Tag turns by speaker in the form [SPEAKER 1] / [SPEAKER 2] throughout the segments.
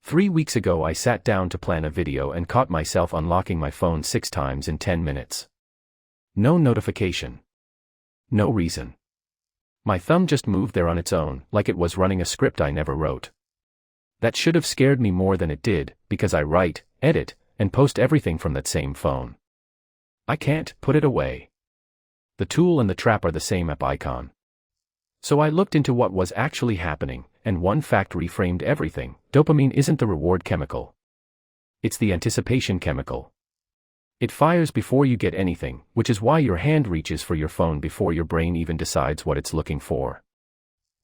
[SPEAKER 1] 3 weeks ago I sat down to plan a video and caught myself unlocking my phone 6 times in 10 minutes. No notification. No reason. My thumb just moved there on its own, like it was running a script I never wrote. That should have scared me more than it did, because I write, edit, and post everything from that same phone. I can't put it away. The tool and the trap are the same app icon. So I looked into what was actually happening, and one fact reframed everything. Dopamine isn't the reward chemical. It's the anticipation chemical. It fires before you get anything, which is why your hand reaches for your phone before your brain even decides what it's looking for.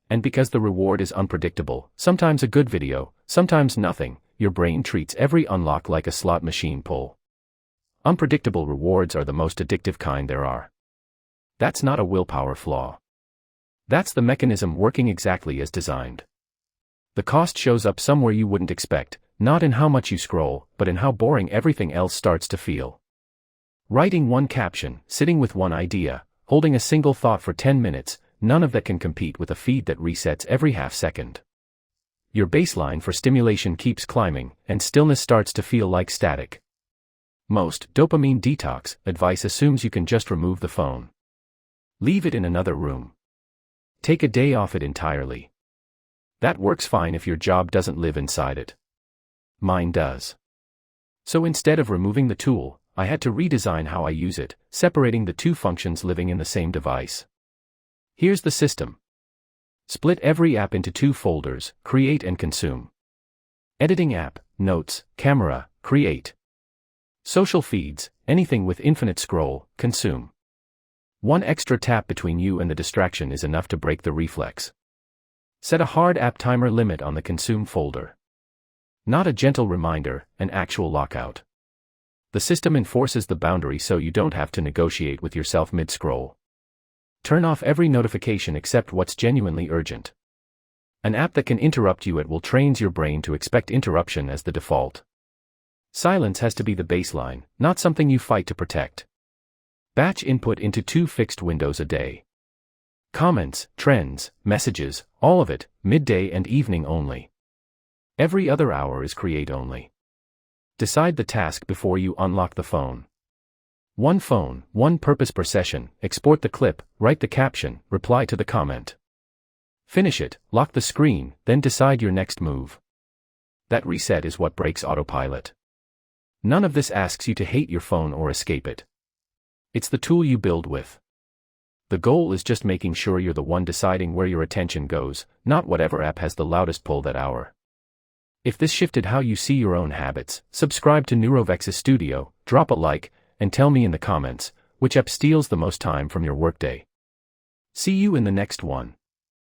[SPEAKER 1] And because the reward is unpredictable, sometimes a good video, sometimes nothing, your brain treats every unlock like a slot machine pull. Unpredictable rewards are the most addictive kind there are. That's not a willpower flaw. That's the mechanism working exactly as designed. The cost shows up somewhere you wouldn't expect, not in how much you scroll, but in how boring everything else starts to feel. Writing one caption, sitting with one idea, holding a single thought for 10 minutes, none of that can compete with a feed that resets every half second. Your baseline for stimulation keeps climbing, and stillness starts to feel like static. Most dopamine detox advice assumes you can just remove the phone. Leave it in another room. Take a day off it entirely. That works fine if your job doesn't live inside it. Mine does. So instead of removing the tool, I had to redesign how I use it, separating the two functions living in the same device. Here's the system. Split every app into 2 folders, create and consume. Editing app, notes, camera, create. Social feeds, anything with infinite scroll, consume. One extra tap between you and the distraction is enough to break the reflex. Set a hard app timer limit on the consume folder. Not a gentle reminder, an actual lockout. The system enforces the boundary so you don't have to negotiate with yourself mid-scroll. Turn off every notification except what's genuinely urgent. An app that can interrupt you at will trains your brain to expect interruption as the default. Silence has to be the baseline, not something you fight to protect. Batch input into 2 fixed windows a day. Comments, trends, messages, all of it, midday and evening only. Every other hour is create only. Decide the task before you unlock the phone. One phone, one purpose per session, export the clip, write the caption, reply to the comment. Finish it, lock the screen, then decide your next move. That reset is what breaks autopilot. None of this asks you to hate your phone or escape it. It's the tool you build with. The goal is just making sure you're the one deciding where your attention goes, not whatever app has the loudest pull that hour. If this shifted how you see your own habits, subscribe to Neurovexis Studio, drop a like, and tell me in the comments, which app steals the most time from your workday. See you in the next one.